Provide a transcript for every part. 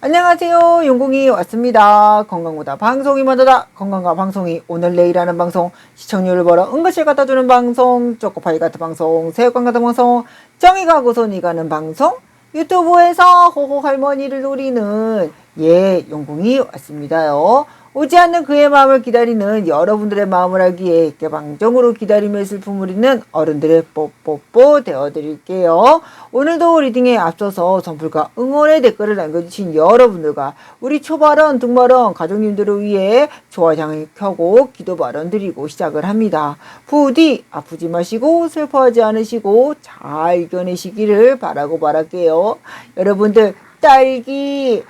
안녕하세요. 용궁이 왔습니다. 건강보다 방송이 먼저다. 건강과 방송이 오늘 내일하는 방송, 시청률을 벌어 응급실 갖다주는 방송, 초코파이 같은 방송, 새우깡 같은 방송, 정이 가고 손이 가는 방송, 유튜브에서 호호 할머니를 노리는 용궁이 왔습니다요. 오지 않는 그의 마음을 기다리는 여러분들의 마음을 알기에 개방적으로 기다림의 슬픔을 잊는 어른들의 뽀뽀뽀 되어드릴게요. 오늘도 리딩에 앞서서 선풀과 응원의 댓글을 남겨주신 여러분들과 우리 초발언, 등발언 가족님들을 위해 좋아장을 켜고 기도 발언 드리고 시작을 합니다. 부디 아프지 마시고 슬퍼하지 않으시고 잘 이겨내시기를 바랄게요. 여러분들 딸기가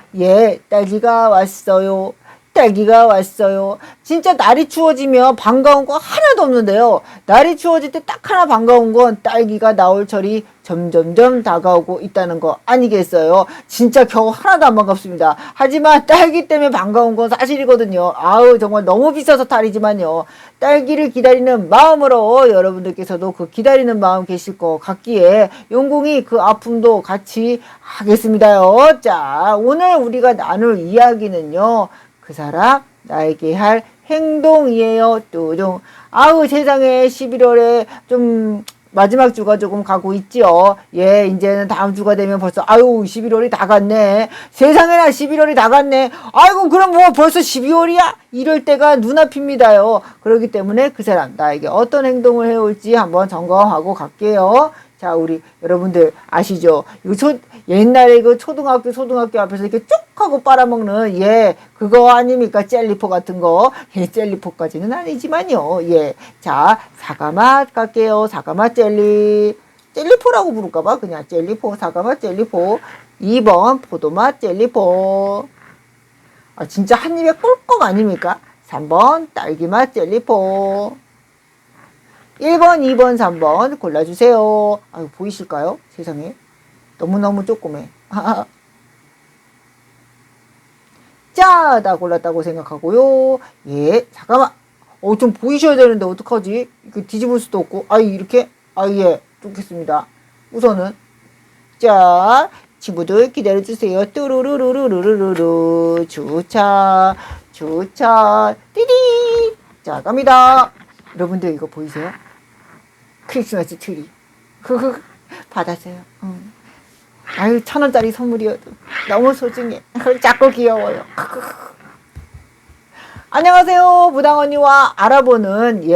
왔어요. 딸기가 왔어요. 진짜 날이 추워지면 반가운 거 하나도 없는데요. 날이 추워질 때 딱 하나 반가운 건 딸기가 나올 철이 점점점 다가오고 있다는 거 아니겠어요? 진짜 겨우 하나도 안 반갑습니다. 하지만 딸기 때문에 반가운 건 사실이거든요. 아우 정말 너무 비싸서 탈이지만요. 딸기를 기다리는 마음으로 여러분들께서도 그 기다리는 마음 계실 것 같기에 용궁이 그 아픔도 같이 하겠습니다요. 자, 오늘 우리가 나눌 이야기는요. 그 사람 나에게 할 행동이에요. 뚜둥. 아우 세상에 11월에 좀 마지막 주가 조금 가고 있지요. 이제는 다음 주가 되면 벌써 11월이 다 갔네. 세상에나 11월이 다 갔네. 아이고 그럼 뭐 벌써 12월이야? 이럴 때가 눈앞입니다요. 그렇기 때문에 그 사람 나에게 어떤 행동을 해올지 한번 점검하고 갈게요. 자, 우리 여러분들 아시죠? 이거 옛날에 그 초등학교 앞에서 이렇게 쭉 하고 빨아먹는 그거 아닙니까? 젤리포 같은 거. 젤리포까지는 아니지만요. 자, 사과맛 갈게요. 사과맛 젤리. 젤리포라고 부를까봐 그냥 젤리포, 사과맛 젤리포. 2번 포도맛 젤리포. 아, 진짜 한 입에 꿀꺽 아닙니까? 3번 딸기맛 젤리포. 1번, 2번, 3번 골라주세요. 아유, 보이실까요? 세상에. 너무너무 조그매. 자, 다 골랐다고 생각하고요. 잠깐만. 좀 보이셔야 되는데 어떡하지? 이거 뒤집을 수도 없고. 이렇게? 좋겠습니다. 우선은. 자, 친구들 기다려주세요. 뚜루루루루루루루. 주차, 띠디. 자, 갑니다. 여러분들 이거 보이세요? 크리스마스 트리. 받았어요. 1,000원짜리 선물이어도 너무 소중해. 작고 귀여워요. 안녕하세요. 무당언니와 알아보는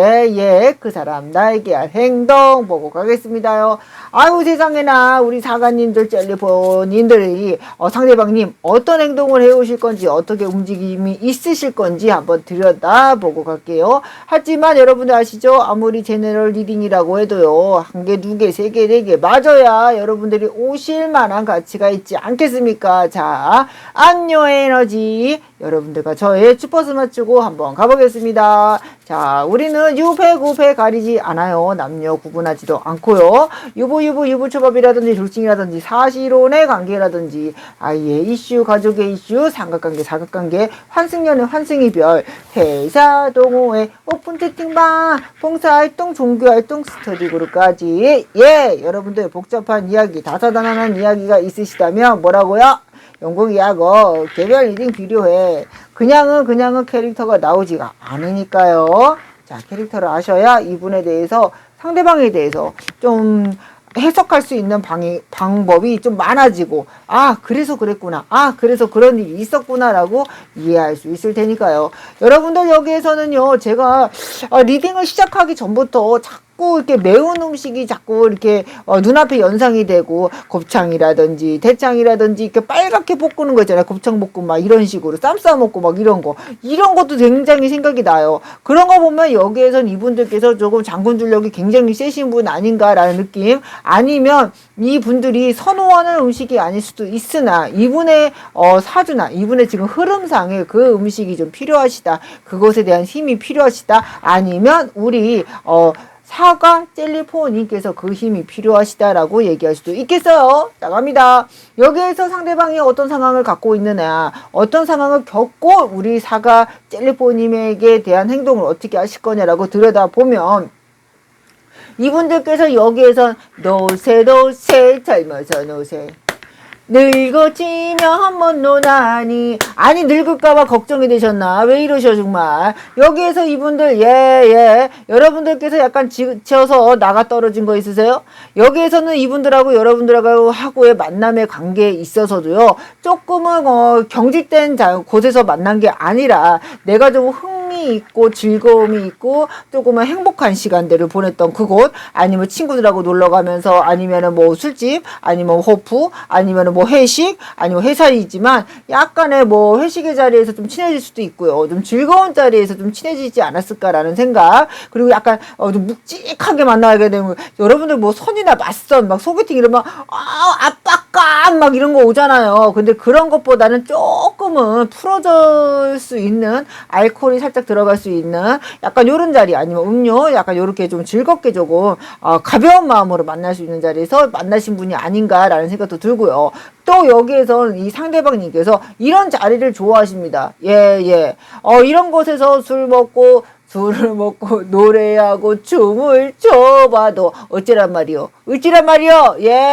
그 사람 나에게 할 행동 보고 가겠습니다요. 아유 세상에나 우리 사관님들 젤리포님들이 상대방님 어떤 행동을 해오실 건지 어떻게 움직임이 있으실 건지 한번 들여다보고 갈게요. 하지만 여러분들 아시죠? 아무리 제너럴 리딩이라고 해도요. 1개, 2개, 3개, 4개 맞아야 여러분들이 오실 만한 가치가 있지 않겠습니까? 자, 안녕 에너지 여러분들과 저의 주퍼스 맞추고 한번 가보겠습니다. 자, 우리는 유패, 구패 가리지 않아요. 남녀 구분하지도 않고요. 유부초밥이라든지 둘칭이라든지 사실혼의 관계라든지 아이의 이슈, 가족의 이슈, 삼각관계, 사각관계, 환승연애, 환승이별, 회사, 동호회, 오픈 채팅방, 봉사활동, 종교활동, 스터디그룹까지 여러분들 복잡한 이야기, 다사다난한 이야기가 있으시다면 뭐라고요? 용궁이하고 개별 리딩 필요해. 그냥은 캐릭터가 나오지가 않으니까요. 자, 캐릭터를 아셔야 이분에 대해서 상대방에 대해서 좀 해석할 수 있는 방법이 좀 많아지고 그래서 그랬구나. 그래서 그런 일이 있었구나라고 이해할 수 있을 테니까요. 여러분들 여기에서는요. 제가 리딩을 시작하기 전부터 자꾸 이렇게 매운 음식이 자꾸 이렇게 눈앞에 연상이 되고 곱창이라든지 대창이라든지 이렇게 빨갛게 볶는 거 있잖아요. 곱창볶음 막 이런 식으로 쌈 싸먹고 막 이런 것도 굉장히 생각이 나요. 그런 거 보면 여기에선 이분들께서 조금 장군 줄력이 굉장히 세신 분 아닌가라는 느낌. 아니면 이분들이 선호하는 음식이 아닐 수도 있으나 이분의 사주나 이분의 지금 흐름상에 그 음식이 좀 필요하시다. 그것에 대한 힘이 필요하시다. 아니면 우리 사과 젤리포님께서 그 힘이 필요하시다라고 얘기할 수도 있겠어요. 나갑니다. 여기에서 상대방이 어떤 상황을 갖고 있느냐, 어떤 상황을 겪고 우리 사과 젤리포님에게 대한 행동을 어떻게 하실 거냐라고 들여다보면 이분들께서 여기에선 노세 젊어서 노세 늙어지면 못 노나니. 아니 늙을까봐 걱정이 되셨나? 왜 이러셔 정말. 여기에서 이분들 여러분들께서 약간 지쳐서 나가 떨어진 거 있으세요? 여기에서는 이분들하고 여러분들하고 하고의 만남의 관계에 있어서도요 조금은 경직된 곳에서 만난 게 아니라 내가 좀 흥미 있고 즐거움이 있고 조금은 행복한 시간들을 보냈던 그곳, 아니면 친구들하고 놀러 가면서, 아니면은 뭐 술집, 아니면 호프, 아니면은 뭐 회식, 아니면 회사이지만 약간의 뭐 회식의 자리에서 좀 친해질 수도 있고요. 좀 즐거운 자리에서 좀 친해지지 않았을까라는 생각. 그리고 약간 좀 묵직하게 만나게 되면 여러분들 뭐 선이나 맞선 막 소개팅 이러면 압박감 막 이런 거 오잖아요. 근데 그런 것보다는 조금은 풀어질 수 있는, 알코올이 살짝 들어갈 수 있는 약간 요런 자리, 아니면 음료 약간 요렇게 좀 즐겁게 조금 가벼운 마음으로 만날 수 있는 자리에서 만나신 분이 아닌가라는 생각도 들고요. 또 여기에서 이 상대방님께서 이런 자리를 좋아하십니다. 이런 곳에서 술을 먹고 노래하고 춤을 춰봐도 어찌란 말이요.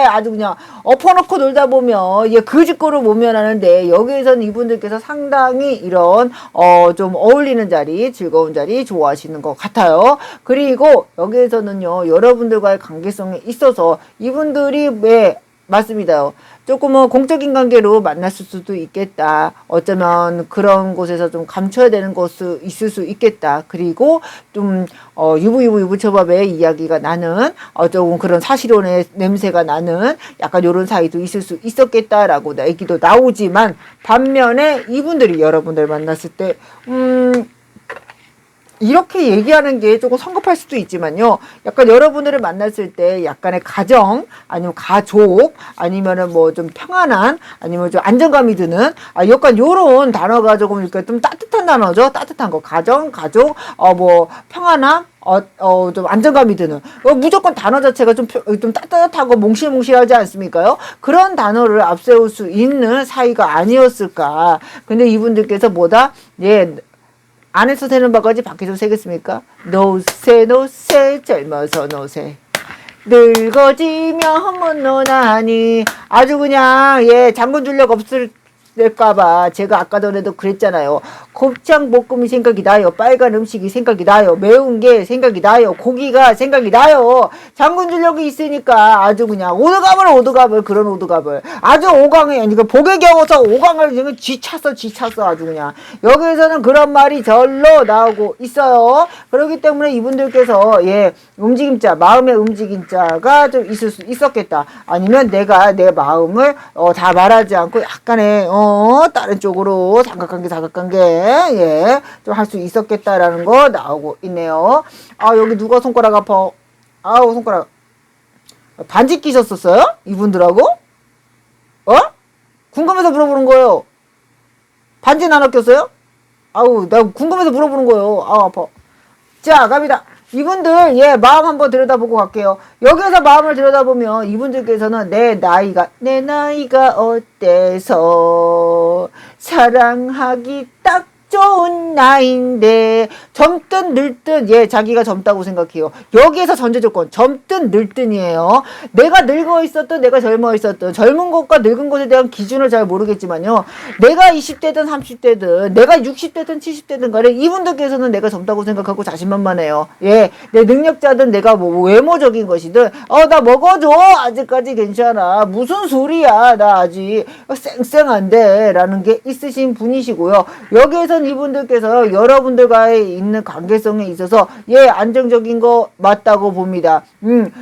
아주 그냥 엎어놓고 놀다 보면 그 짓거를 못 면하는데, 여기에서는 이분들께서 상당히 이런 좀 어울리는 자리, 즐거운 자리 좋아하시는 것 같아요. 그리고 여기에서는요 여러분들과의 관계성에 있어서 이분들이 맞습니다. 조금은 공적인 관계로 만났을 수도 있겠다. 어쩌면 그런 곳에서 좀 감춰야 되는 곳이 있을 수 있겠다. 그리고 좀 유부초밥의 이야기가 나는 조금 그런 사실혼의 냄새가 나는 약간 요런 사이도 있을 수 있었겠다라고 얘기도 나오지만, 반면에 이분들이 여러분들 만났을 때 이렇게 얘기하는 게 조금 성급할 수도 있지만요. 약간 여러분들을 만났을 때 약간의 가정, 아니면 가족, 아니면은 뭐 좀 평안한, 아니면 좀 안정감이 드는, 약간 요런 단어가 조금 이렇게 좀 따뜻한 단어죠. 따뜻한 거. 가정, 가족, 뭐 평안함, 좀 안정감이 드는, 무조건 단어 자체가 좀 따뜻하고 몽실몽실하지 않습니까요? 그런 단어를 앞세울 수 있는 사이가 아니었을까. 근데 이분들께서 안에서 새는 바가지 밖에서 새겠습니까? 노새 젊어서 노새 늙어지면 못 노나니. 아주 그냥 장군 줄력 없을까봐 제가 아까 전에도 그랬잖아요. 곱창 볶음이 생각이 나요. 빨간 음식이 생각이 나요. 매운 게 생각이 나요. 고기가 생각이 나요. 장군 줄력이 있으니까 아주 그냥 오두갑을 그런 오두갑을 아주 오강에, 그러니까 복에 겨워서 오강을 지금 쥐찼어 아주 그냥. 여기에서는 그런 말이 절로 나오고 있어요. 그렇기 때문에 이분들께서 움직임자, 마음의 움직임자가 좀 있을 수 있었겠다. 아니면 내가 내 마음을 다 말하지 않고 약간의 다른 쪽으로 사각관계 좀 할 수 있었겠다라는 거 나오고 있네요. 여기 누가 손가락 아파? 손가락. 반지 끼셨었어요? 이분들하고? 궁금해서 물어보는 거예요. 반지는 안 아꼈어요? 나 궁금해서 물어보는 거예요. 아파. 자, 갑니다. 이분들 마음 한번 들여다보고 갈게요. 여기서 마음을 들여다보면 이분들께서는 내 나이가 어때서 사랑하기 딱 좋은 나이인데, 젊든 늙든 자기가 젊다고 생각해요. 여기에서 전제조건 젊든 늙든이에요. 내가 늙어 있었든 내가 젊어 있었든 젊은 것과 늙은 것에 대한 기준을 잘 모르겠지만요, 내가 20대든 30대든 내가 60대든 70대든 간에 이분들께서는 내가 젊다고 생각하고 자신만만해요. 내 능력자든 내가 뭐 외모적인 것이든 나 먹어줘, 아직까지 괜찮아, 무슨 소리야, 나 아직 쌩쌩한데 라는 게 있으신 분이시고요. 여기에서 이분들께서 여러분들과의 있는 관계성에 있어서 안정적인 거 맞다고 봅니다.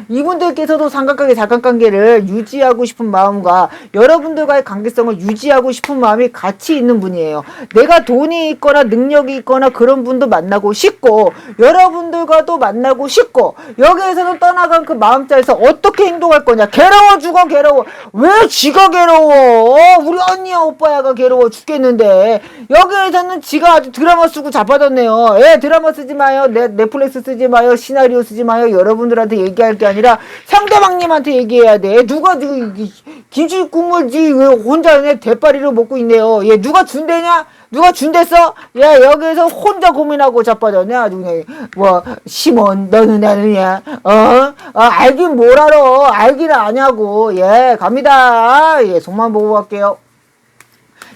이분들께서도 삼각관계를 유지하고 싶은 마음과 여러분들과의 관계성을 유지하고 싶은 마음이 같이 있는 분이에요. 내가 돈이 있거나 능력이 있거나 그런 분도 만나고 싶고, 여러분들과도 만나고 싶고, 여기에서는 떠나간 그 마음자에서 어떻게 행동할 거냐. 괴로워. 왜 지가 괴로워? 우리 언니야 오빠야가 괴로워 죽겠는데. 여기에서는 지가 아주 드라마 쓰고 자빠졌네요. 드라마 쓰지 마요. 넷플릭스 쓰지 마요. 시나리오 쓰지 마요. 여러분들한테 얘기할 게 아니라 상대방님한테 얘기해야 돼. 누가 김치 국물지 왜 혼자 대파리로 먹고 있네요. 누가 준대냐? 누가 준댔어? 야, 여기서 혼자 고민하고 자빠졌네. 아주 그냥, 뭐, 시몬, 너는 아느냐? 알긴 뭘 알아. 알기는 아냐고. 예, 갑니다. 예, 속만 보고 갈게요.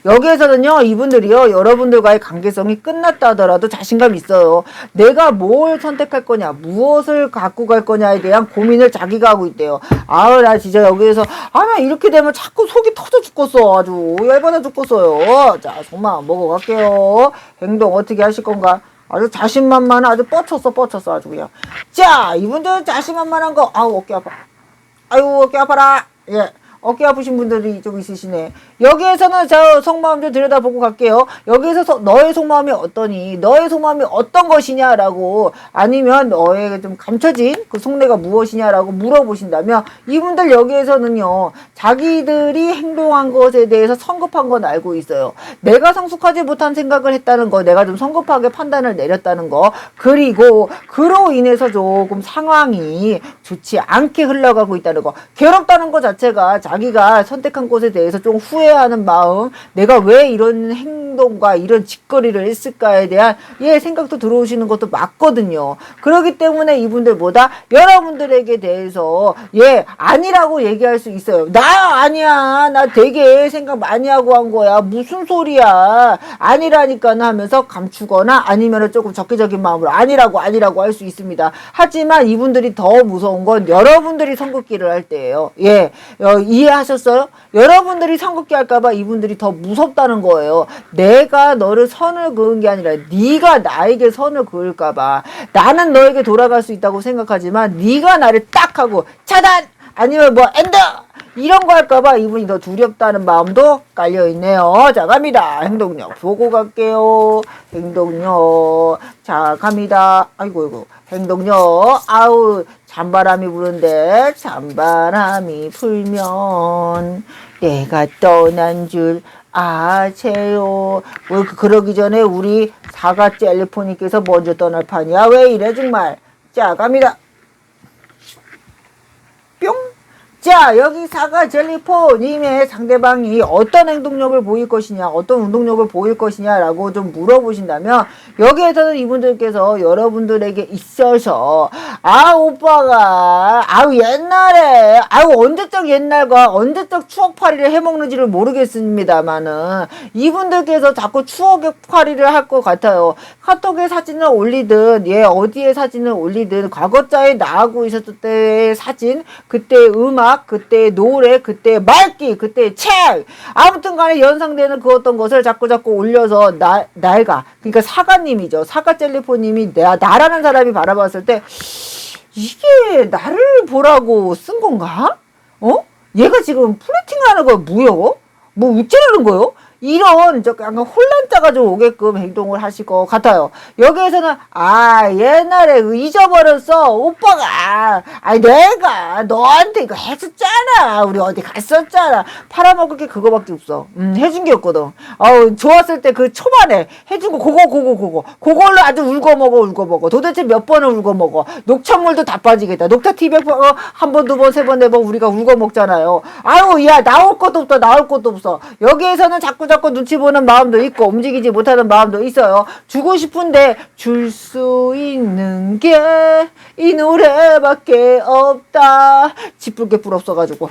여기에서는요, 이분들이요, 여러분들과의 관계성이 끝났다 하더라도 자신감 있어요. 내가 뭘 선택할 거냐, 무엇을 갖고 갈 거냐에 대한 고민을 자기가 하고 있대요. 나 진짜 여기에서, 나 이렇게 되면 자꾸 속이 터져 죽겠어. 아주 열받아 죽겠어요. 자, 정말 먹어갈게요. 행동 어떻게 하실 건가? 아주 자신만만한, 아주 뻗쳤어, 아주 그냥. 자, 이분들 자신만만한 거, 어깨 아파. 아이고, 어깨 아파라. 예. 어깨 아프신 분들이 좀 있으시네. 여기에서는 저 속마음 좀 들여다보고 갈게요. 여기에서 너의 속마음이 어떠니? 너의 속마음이 어떤 것이냐라고, 아니면 너의 좀 감춰진 그 속내가 무엇이냐라고 물어보신다면, 이분들 여기에서는요, 자기들이 행동한 것에 대해서 성급한 건 알고 있어요. 내가 성숙하지 못한 생각을 했다는 거, 내가 좀 성급하게 판단을 내렸다는 거, 그리고 그로 인해서 조금 상황이 좋지 않게 흘러가고 있다는 거, 괴롭다는 것 자체가 자기가 선택한 것에 대해서 좀 후회하는 마음, 내가 왜 이런 행동과 이런 짓거리를 했을까에 대한 생각도 들어오시는 것도 맞거든요. 그렇기 때문에 이분들보다 여러분들에게 대해서 아니라고 얘기할 수 있어요. 나 아니야. 나 되게 생각 많이 하고 한 거야. 무슨 소리야. 아니라니까 하면서 감추거나 아니면 조금 적개적인 마음으로 아니라고 할 수 있습니다. 하지만 이분들이 더 무서운 건 여러분들이 선긋기를 할 때예요. 이해하셨어요? 여러분들이 선긋기 할까봐 이분들이 더 무섭다는 거예요. 내가 너를 선을 그은 게 아니라 네가 나에게 선을 그을까봐. 나는 너에게 돌아갈 수 있다고 생각하지만 네가 나를 딱 하고 차단! 아니면 뭐 엔더! 이런 거 할까봐 이분이 더 두렵다는 마음도 깔려있네요. 자, 갑니다. 행동력 보고 갈게요. 행동력. 자, 갑니다. 아이고. 행동력. 찬바람이 부는데 찬바람이 불면 내가 떠난 줄 아세요. 그러기 전에 우리 사과 젤리포님께서 먼저 떠날 판이야. 왜 이래 정말. 자, 갑니다. 뿅. 자, 여기 사과 젤리포님의 상대방이 어떤 행동력을 보일 것이냐, 어떤 운동력을 보일 것이냐라고 좀 물어보신다면, 여기에서는 이분들께서 여러분들에게 있어서, 오빠가, 옛날에, 언제적 옛날과 언제적 추억팔이를 해먹는지를 모르겠습니다만은, 이분들께서 자꾸 추억팔이를 할 것 같아요. 카톡에 사진을 올리든, 어디에 사진을 올리든, 과거자에 나하고 있었을 때의 사진, 그때의 음악, 그때의 노래, 그때의 말기, 그때의 책, 아무튼 간에 연상되는 그 어떤 것을 자꾸 올려서 그러니까 사과님이죠. 사과 젤리포님이 나라는 사람이 바라봤을 때 이게 나를 보라고 쓴 건가? 얘가 지금 플러팅 하는 거 뭐요? 뭐 어쩌라는 거요? 이런 약간 혼란자가 좀 오게끔 행동을 하실 것 같아요. 여기에서는 옛날에 잊어버렸어. 오빠가 내가 너한테 이거 해줬잖아. 우리 어디 갔었잖아. 팔아먹을 게 그거밖에 없어. 해준 게 없거든. 좋았을 때 그 초반에 해준 거 그걸로 아주 울고 먹어. 도대체 몇 번을 울고 먹어. 녹차물도 다 빠지겠다. 녹차 티백 한 번, 두 번, 세 번, 네 번 우리가 울고 먹잖아요. 나올 것도 없어. 여기에서는 자꾸 눈치 보는 마음도 있고 움직이지 못하는 마음도 있어요. 주고 싶은데 줄 수 있는 게 이 노래밖에 없다. 지풀게 뿔 없어가지고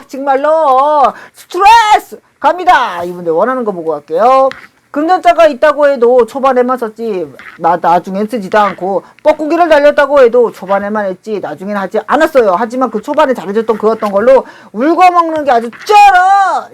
정말로 스트레스 갑니다. 이분들 원하는 거 보고 갈게요. 금전자가 있다고 해도 초반에만 썼지 나중엔 쓰지도 않고, 뻐꾸기를 날렸다고 해도 초반에만 했지 나중엔 하지 않았어요. 하지만 그 초반에 잘해줬던 그 어떤 걸로 울고 먹는 게 아주 쩔어.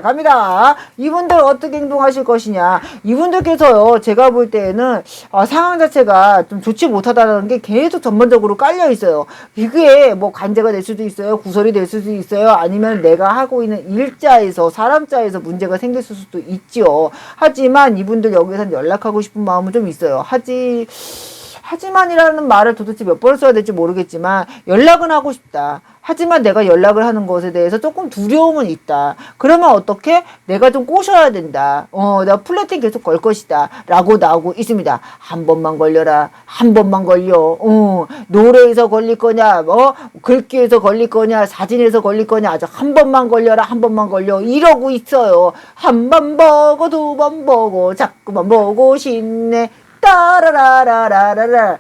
갑니다. 이분들 어떻게 행동하실 것이냐. 이분들께서요, 제가 볼 때에는 상황 자체가 좀 좋지 못하다는 게 계속 전반적으로 깔려 있어요. 이게 뭐 관제가 될 수도 있어요. 구설이 될 수도 있어요. 아니면 내가 하고 있는 일자에서 사람자에서 문제가 생길 수도 있죠. 하지만 이분들 여기선 연락하고 싶은 마음은 좀 있어요. 하지만이라는 말을 도대체 몇 번을 써야 될지 모르겠지만 연락은 하고 싶다. 하지만 내가 연락을 하는 것에 대해서 조금 두려움은 있다. 그러면 어떻게? 내가 좀 꼬셔야 된다. 내가 플러팅 계속 걸 것이다. 라고 나오고 있습니다. 한 번만 걸려라. 한 번만 걸려. 노래에서 걸릴 거냐, 글귀에서 걸릴 거냐, 사진에서 걸릴 거냐, 아주 한 번만 걸려라. 한 번만 걸려. 이러고 있어요. 한 번 보고, 두 번 보고, 자꾸만 보고 싶네. 따라라라라라라.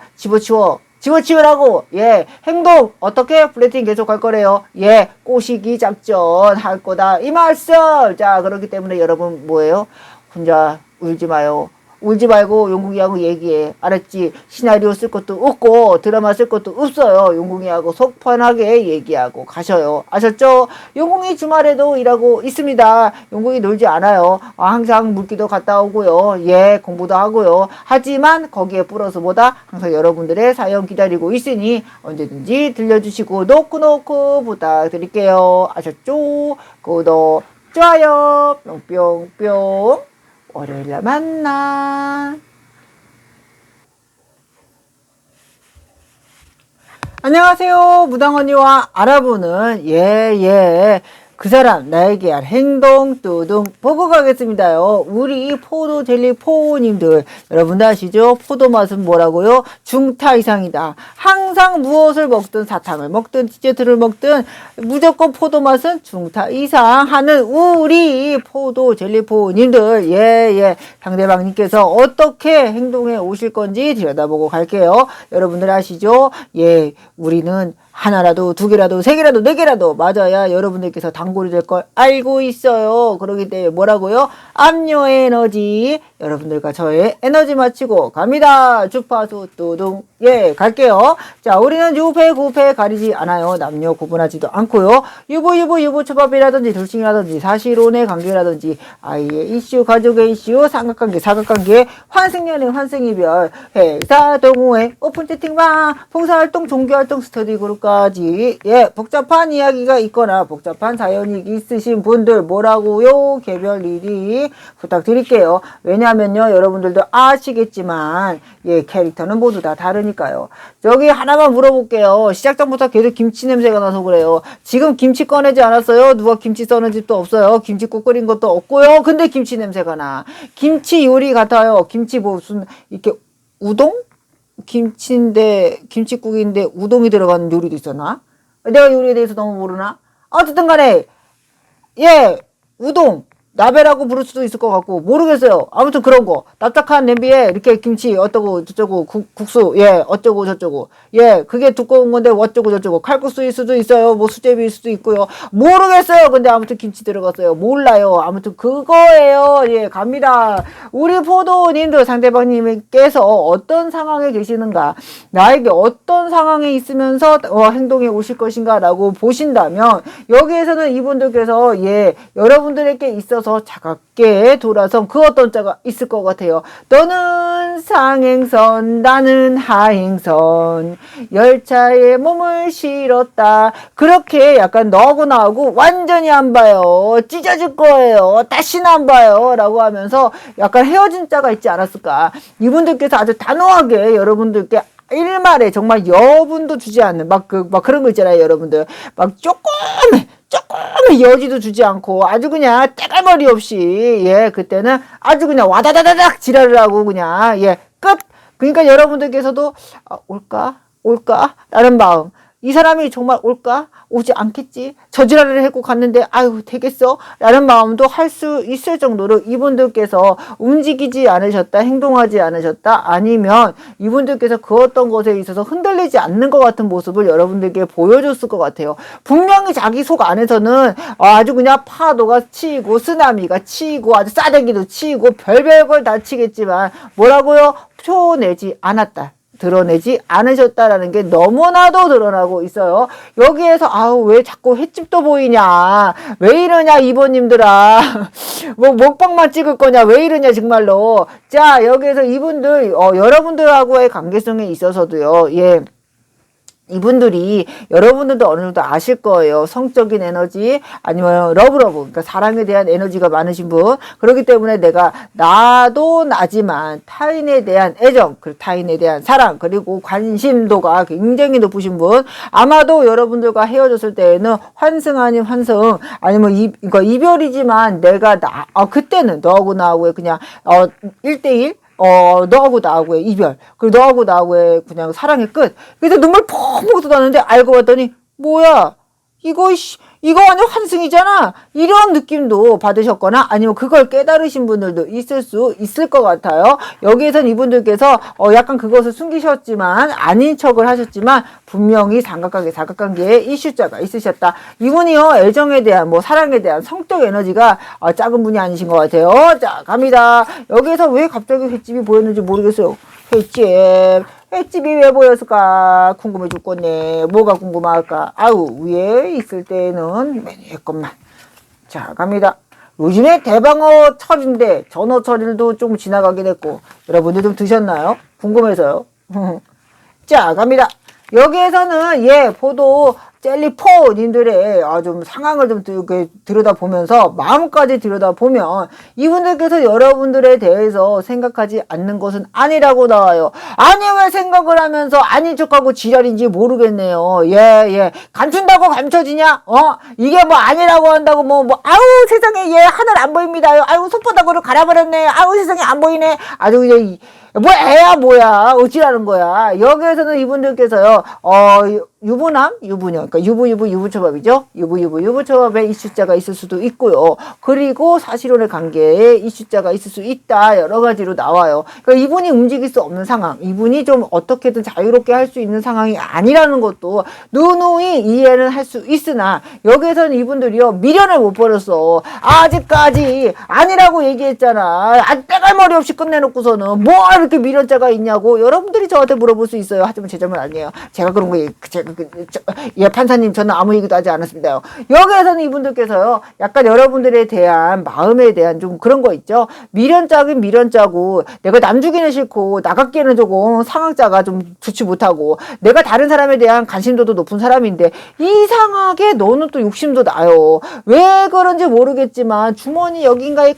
집어치우라고. 예. 행동 어떻게? 플레이팅 계속 할 거래요. 예. 꼬시기 작전 할 거다. 이 말씀. 자, 그렇기 때문에 여러분 뭐예요? 혼자 울지 마요. 울지 말고 용궁이하고 얘기해. 알았지? 시나리오 쓸 것도 없고 드라마 쓸 것도 없어요. 용궁이하고 속 편하게 얘기하고 가셔요. 아셨죠? 용궁이 주말에도 일하고 있습니다. 용궁이 놀지 않아요. 항상 물기도 갔다 오고요. 예, 공부도 하고요. 하지만 거기에 플러스 보다 항상 여러분들의 사연 기다리고 있으니 언제든지 들려주시고 노크노크 부탁드릴게요. 아셨죠? 구독, 좋아요, 뿅뿅뿅. 월요일날 만나. 안녕하세요. 무당언니와 알아보는 그 사람 나에게 할 행동 뚜둥 보고 가겠습니다요. 우리 포도 젤리 포님들 여러분들 아시죠? 포도 맛은 뭐라고요? 중타 이상이다. 항상 무엇을 먹든 사탕을 먹든 디저트를 먹든 무조건 포도 맛은 중타 이상 하는 우리 포도 젤리 포님들 상대방님께서 어떻게 행동해 오실 건지 들여다보고 갈게요. 여러분들 아시죠? 우리는 하나라도 두 개라도 세 개라도 네 개라도 맞아야 여러분들께서 단골이 될 걸 알고 있어요. 그러기 때문에 뭐라고요? 압류 에너지. 여러분들과 저의 에너지 맞추고 갑니다. 주파수 뚜둥. 갈게요. 자, 우리는 유패 구패 가리지 않아요. 남녀 구분하지도 않고요. 유부 초밥이라든지 둘칭이라든지 사실혼의 관계라든지 아이의 이슈, 가족의 이슈, 삼각관계, 사각관계, 환승연애, 환승이별, 회사, 동호회, 오픈 채팅방, 봉사활동, 종교활동, 스터디 그룹까지 복잡한 이야기가 있거나 복잡한 사연이 있으신 분들 뭐라고요? 개별 일이 부탁드릴게요. 왜냐면요, 여러분들도 아시겠지만 캐릭터는 모두 다 다르니까요. 저기 하나만 물어볼게요. 시작 전부터 계속 김치 냄새가 나서 그래요. 지금 김치 꺼내지 않았어요? 누가 김치 써는 집도 없어요. 김치국 끓인 것도 없고요. 근데 김치 냄새가 나. 김치 요리 같아요. 김치 무슨 이렇게 우동? 김치인데 김치국인데 우동이 들어가는 요리도 있었나? 내가 요리에 대해서 너무 모르나? 어쨌든 간에 우동 나베라고 부를 수도 있을 것 같고 모르겠어요. 아무튼 그런 거 납작한 냄비에 이렇게 김치 어쩌고 저쩌고 국수 어쩌고 저쩌고 그게 두꺼운 건데 어쩌고 저쩌고 칼국수일 수도 있어요. 뭐 수제비일 수도 있고요. 모르겠어요. 근데 아무튼 김치 들어갔어요. 몰라요. 아무튼 그거예요. 갑니다. 우리 포도님들 상대방님께서 어떤 상황에 계시는가, 나에게 어떤 상황에 있으면서 행동해 오실 것인가 라고 보신다면 여기에서는 이분들께서 여러분들에게 있어서 차갑게 돌아선 그 어떤 자가 있을 것 같아요. 너는 상행선 나는 하행선 열차에 몸을 실었다. 그렇게 약간 너하고 나하고 완전히 안 봐요. 찢어질 거예요. 다시는 안 봐요. 라고 하면서 약간 헤어진 자가 있지 않았을까. 이분들께서 아주 단호하게 여러분들께 일말에 정말 여분도 주지 않는 막 그런 거 있잖아요. 여러분들 막 조금의 여지도 주지 않고 아주 그냥 때갈머리 없이 그때는 아주 그냥 와다다다닥 지랄을 하고 그냥 끝. 그러니까 여러분들께서도 올까 라는 마음, 이 사람이 정말 올까? 오지 않겠지? 저지랄을 하고 갔는데 아유 되겠어? 라는 마음도 할 수 있을 정도로 이분들께서 움직이지 않으셨다, 행동하지 않으셨다, 아니면 이분들께서 그 어떤 것에 있어서 흔들리지 않는 것 같은 모습을 여러분들께 보여줬을 것 같아요. 분명히 자기 속 안에서는 아주 그냥 파도가 치고 쓰나미가 치고 아주 싸대기도 치고 별별 걸 다 치겠지만 뭐라고요? 표내지 않았다, 드러내지 않으셨다라는 게 너무나도 드러나고 있어요. 여기에서 왜 자꾸 횟집도 보이냐, 왜 이러냐 이번님들아, 뭐 먹방만 찍을 거냐, 왜 이러냐 정말로. 자, 여기에서 이분들 여러분들하고의 관계성에 있어서도요, 이분들이 여러분들도 어느 정도 아실 거예요. 성적인 에너지 아니면 러브러브 그러니까 사랑에 대한 에너지가 많으신 분. 그렇기 때문에 내가 나도 나지만 타인에 대한 애정 그리고 타인에 대한 사랑 그리고 관심도가 굉장히 높으신 분. 아마도 여러분들과 헤어졌을 때에는 환승 아닌 환승 아니면 그러니까 이별이지만 내가 그때는 너하고 나하고의 그냥 1대1 너하고 나하고의 이별, 그리고 너하고 나하고의 그냥 사랑의 끝. 그래서 눈물 펑펑 쏟았는데 알고 봤더니, 뭐야, 이거 완전 환승이잖아. 이런 느낌도 받으셨거나 아니면 그걸 깨달으신 분들도 있을 수 있을 것 같아요. 여기에선 이분들께서 약간 그것을 숨기셨지만 아닌 척을 하셨지만 분명히 사각관계에 이슈자가 있으셨다. 이분이요 애정에 대한 뭐 사랑에 대한 성적 에너지가 작은 분이 아니신 것 같아요. 자 갑니다. 여기에서 왜 갑자기 횟집이 보였는지 모르겠어요. 횟집이 왜 보였을까? 궁금해 죽겠네. 뭐가 궁금할까? 아우, 위에 있을 때는 매니했건만. 자, 갑니다. 요즘에 대방어 철인데, 전어철일도 좀 지나가긴 했고, 여러분들 좀 드셨나요? 궁금해서요. 자, 갑니다. 여기에서는, 포도, 젤리포님들의 좀 상황을 좀 들여다보면서 마음까지 들여다보면 이분들께서 여러분들에 대해서 생각하지 않는 것은 아니라고 나와요. 아니 왜 생각을 하면서 아닌 척하고 지랄인지 모르겠네요. 감춘다고 감춰지냐? 이게 뭐 아니라고 한다고 아우 세상에 하늘 안 보입니다. 아우 손바닥으로 갈아버렸네. 아우 세상에 안 보이네. 아주 그냥 애야 뭐야 어찌라는 거야. 여기에서는 이분들께서요 유부녀 그러니까 유부초밥이죠. 유부초밥에 이슈자가 있을 수도 있고요. 그리고 사실혼의 관계에 이슈자가 있을 수 있다. 여러 가지로 나와요. 그러니까 이분이 움직일 수 없는 상황, 이분이 좀 어떻게든 자유롭게 할 수 있는 상황이 아니라는 것도 누누이 이해는 할 수 있으나 여기에서는 이분들이요 미련을 못 버렸어. 아직까지 아니라고 얘기했잖아. 때갈머리 없이 끝내놓고서는 뭐 이렇게 미련자가 있냐고 여러분들이 저한테 물어볼 수 있어요. 하지만 제 잘못 아니에요. 제가 그런 거 판사님 저는 아무 얘기도 하지 않았습니다요. 여기에서는 이분들께서요 약간 여러분들에 대한 마음에 대한 좀 그런 거 있죠. 미련자긴 미련자고 내가 남 주기는 싫고 나갔기에는 조금 상황자가 좀 좋지 못하고 내가 다른 사람에 대한 관심도도 높은 사람인데 이상하게 너는 또 욕심도 나요. 왜 그런지 모르겠지만 주머니 여긴가에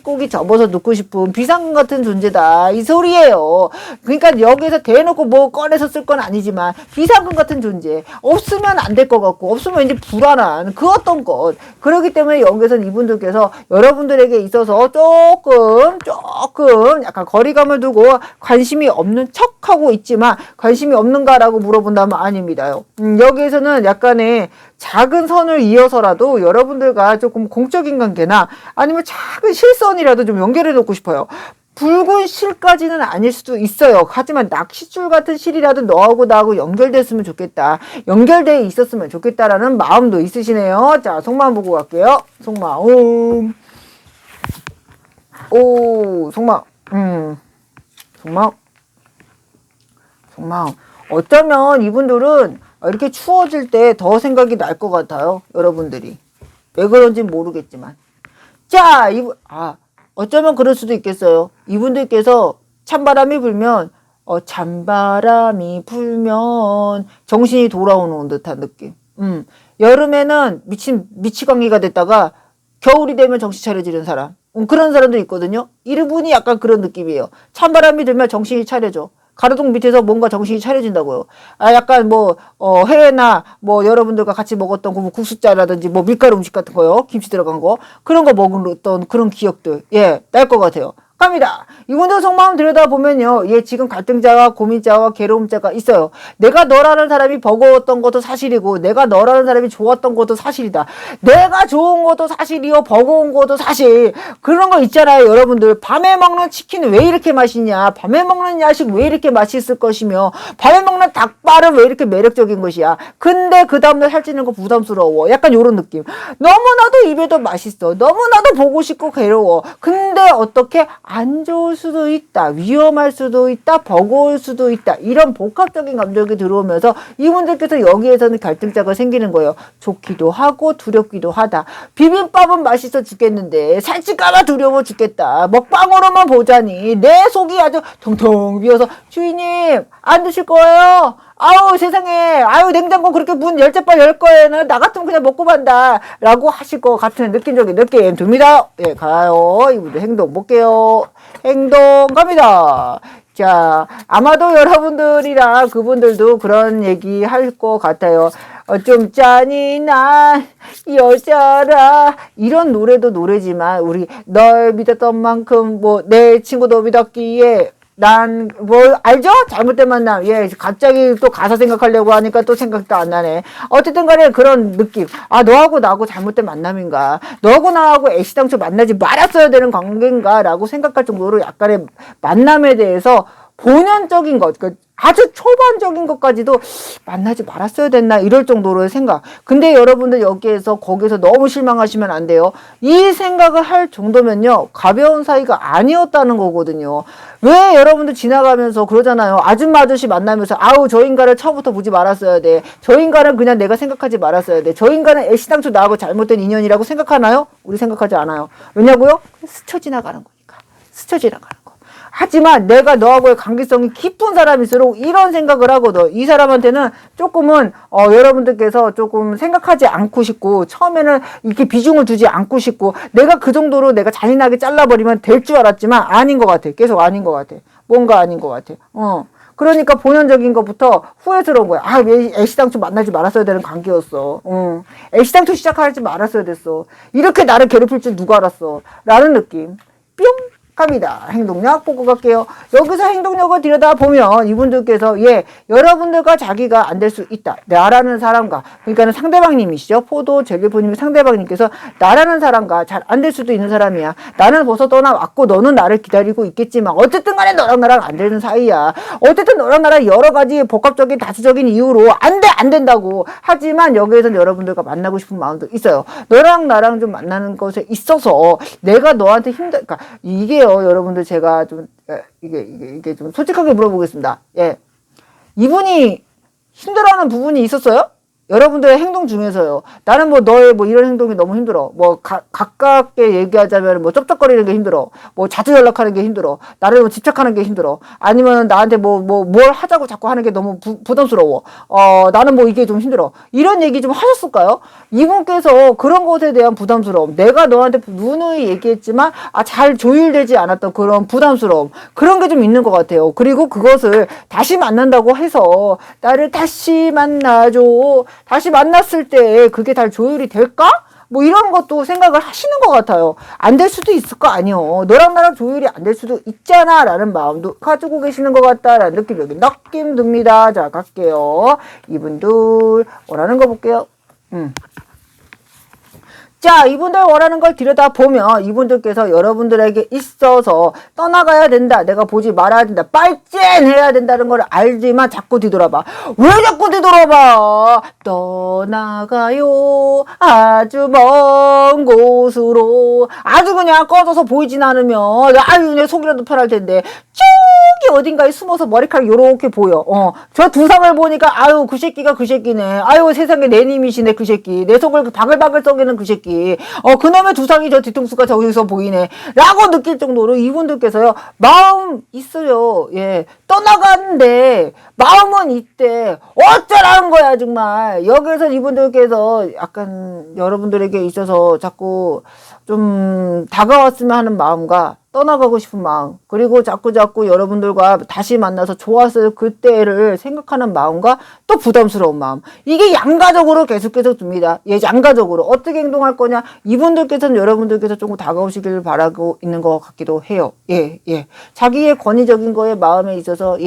꼬기 접어서 넣고 싶은 비상금 같은 존재다 이 소리예요. 그러니까 여기서 대놓고 뭐 꺼내서 쓸 건 아니지만 비상금 같은 존재 없으면 안 될 것 같고 없으면 왠지 불안한 그 어떤 것. 그렇기 때문에 여기서는 이분들께서 여러분들에게 있어서 조금 약간 거리감을 두고 관심이 없는 척하고 있지만 관심이 없는가라고 물어본다면 아닙니다요. 여기에서는 약간의 작은 선을 이어서라도 여러분들과 조금 공적인 관계나 아니면 작은 실선이라도 좀 연결해 놓고 싶어요. 붉은 실까지는 아닐 수도 있어요. 하지만 낚싯줄 같은 실이라도 너하고 나하고 연결됐으면 좋겠다. 연결되어 있었으면 좋겠다라는 마음도 있으시네요. 자, 속마음 보고 갈게요. 속마음. 속마음. 어쩌면 이분들은 이렇게 추워질 때 더 생각이 날 것 같아요. 여러분들이. 왜 그런지 모르겠지만. 자, 어쩌면 그럴 수도 있겠어요. 이분들께서 찬바람이 불면 정신이 돌아오는 듯한 느낌. 여름에는 미치광이가 됐다가 겨울이 되면 정신 차려지는 사람. 그런 사람도 있거든요. 이분이 약간 그런 느낌이에요. 찬바람이 들면 정신이 차려져. 가로등 밑에서 뭔가 정신이 차려진다고요. 약간 해외나 여러분들과 같이 먹었던 국수짜라든지 밀가루 음식 같은 거요. 김치 들어간 거. 그런 거 먹었던 그런 기억들. 날 것 같아요. 갑니다. 이분들 속마음 들여다보면요. 지금 갈등자와 고민자와 괴로움자가 있어요. 내가 너라는 사람이 버거웠던 것도 사실이고 내가 너라는 사람이 좋았던 것도 사실이다. 내가 좋은 것도 사실이요. 버거운 것도 사실. 그런 거 있잖아요. 여러분들. 밤에 먹는 치킨 왜 이렇게 맛있냐. 밤에 먹는 야식 왜 이렇게 맛있을 것이며 밤에 먹는 닭발은 왜 이렇게 매력적인 것이야. 근데 그 다음날 살찌는 거 부담스러워. 약간 요런 느낌. 너무나도 입에도 맛있어. 너무나도 보고 싶고 괴로워. 근데 어떻게 안 좋을 수도 있다. 위험할 수도 있다. 버거울 수도 있다. 이런 복합적인 감정이 들어오면서 이분들께서 여기에서는 갈등자가 생기는 거예요. 좋기도 하고 두렵기도 하다. 비빔밥은 맛있어 죽겠는데 살찔까봐 두려워 죽겠다. 먹방으로만 보자니 내 속이 아주 텅텅 비어서 주인님 안 드실 거예요? 아우 세상에 아유 냉장고 그렇게 문 10발 열 거에는 나 같으면 그냥 먹고 만다 라고 하실 것 같은 느낌적인 느낌 듭니다. 예, 가요. 이분들 행동 볼게요. 행동 갑니다. 자, 아마도 여러분들이랑 그분들도 그런 얘기 할 것 같아요. 좀 잔인한 여자라 이런 노래도 노래지만 우리 널 믿었던 만큼 뭐 내 친구도 믿었기에 난 뭐 알죠? 잘못된 만남. 예, 갑자기 또 가사 생각하려고 하니까 또 생각도 안 나네. 어쨌든 간에 그런 느낌. 아, 너하고 나하고 잘못된 만남인가? 너하고 나하고 애시당초 만나지 말았어야 되는 관계인가? 라고 생각할 정도로 약간의 만남에 대해서 본연적인 것, 그러니까 아주 초반적인 것까지도 만나지 말았어야 됐나 이럴 정도로의 생각. 근데 여러분들 여기에서 거기서 너무 실망하시면 안 돼요. 이 생각을 할 정도면요 가벼운 사이가 아니었다는 거거든요. 왜 여러분들 지나가면서 그러잖아요. 아줌마 아저씨 만나면서 아우 저 인간을 처음부터 보지 말았어야 돼. 저 인간은 그냥 내가 생각하지 말았어야 돼. 저 인간은 애시당초 나하고 잘못된 인연이라고 생각하나요? 우리 생각하지 않아요. 왜냐고요? 스쳐 지나가는 거니까. 스쳐 지나가는 거. 하지만 내가 너하고의 관계성이 깊은 사람일수록 이런 생각을 하거든. 이 사람한테는 조금은 여러분들께서 조금 생각하지 않고 싶고 처음에는 이렇게 비중을 두지 않고 싶고 내가 그 정도로 내가 잔인하게 잘라버리면 될 줄 알았지만 아닌 것 같아. 계속 아닌 것 같아. 뭔가 아닌 것 같아. 그러니까 본연적인 것부터 후회스러운 거야. 아, 왜 애시당초 만나지 말았어야 되는 관계였어. 애시당초 시작하지 말았어야 됐어. 이렇게 나를 괴롭힐 줄 누가 알았어. 라는 느낌. 뿅! 갑니다. 행동력 보고 갈게요. 여기서 행동력을 들여다보면 이분들께서 여러분들과 자기가 안 될 수 있다. 나라는 사람과 그러니까는 상대방님이시죠. 포도 젤리포님이 상대방님께서 나라는 사람과 잘 안 될 수도 있는 사람이야. 나는 벌써 떠나왔고 너는 나를 기다리고 있겠지만 어쨌든 간에 너랑 나랑 안 되는 사이야. 어쨌든 너랑 나랑 여러 가지 복합적인 다수적인 이유로 안 된다고. 하지만 여기에서는 여러분들과 만나고 싶은 마음도 있어요. 너랑 나랑 좀 만나는 것에 있어서 내가 너한테 그러니까 이게요, 여러분들 제가 좀 이게 좀 솔직하게 물어보겠습니다. 예, 이분이 힘들어하는 부분이 있었어요? 여러분들의 행동 중에서요. 나는 뭐 너의 뭐 이런 행동이 너무 힘들어. 뭐 가깝게 얘기하자면 뭐 쩝쩝거리는 게 힘들어. 뭐 자주 연락하는 게 힘들어. 나를 뭐 집착하는 게 힘들어. 아니면 나한테 뭘 하자고 자꾸 하는 게 너무 부담스러워. 나는 뭐 이게 좀 힘들어. 이런 얘기 좀 하셨을까요? 이분께서 그런 것에 대한 부담스러움. 내가 너한테 누누이 얘기했지만 잘 조율되지 않았던 그런 부담스러움. 그런 게 좀 있는 것 같아요. 그리고 그것을 다시 만난다고 해서 나를 다시 만나줘. 다시 만났을 때 그게 잘 조율이 될까? 뭐 이런 것도 생각을 하시는 것 같아요. 안 될 수도 있을 거 아니요. 너랑 나랑 조율이 안 될 수도 있잖아 라는 마음도 가지고 계시는 것 같다라는 느낌, 여기 느낌 듭니다. 자, 갈게요. 이분들 원하는 거 볼게요. 자, 이분들 원하는 걸 들여다보면 이분들께서 여러분들에게 있어서 떠나가야 된다. 내가 보지 말아야 된다. 빨젠해야 된다는 걸 알지만 자꾸 뒤돌아봐. 왜 자꾸 뒤돌아봐? 떠나가요. 아주 먼 곳으로. 아주 그냥 꺼져서 보이진 않으면 아유 내 속이라도 편할 텐데 저기 어딘가에 숨어서 머리카락 요렇게 보여. 저 두상을 보니까 아유 그 새끼가 그 새끼네. 아유 세상에 내 님이시네 그 새끼. 내 속을 바글바글 썩이는 그 새끼. 그놈의 두상이 저 뒤통수가 저기서 보이네 라고 느낄 정도로 이분들께서요 마음 있어요. 예, 떠나가는데 마음은 있대. 어쩌라는 거야 정말. 여기서 이분들께서 약간 여러분들에게 있어서 자꾸 좀 다가왔으면 하는 마음과 떠나가고 싶은 마음, 그리고 자꾸 여러분들과 다시 만나서 좋았을 그때를 생각하는 마음과 또 부담스러운 마음, 이게 양가적으로 계속해서 듭니다. 양가적으로 어떻게 행동할 거냐, 이분들께서는 여러분들께서 조금 다가오시길 바라고 있는 것 같기도 해요. 자기의 권위적인 거에 마음에 있어서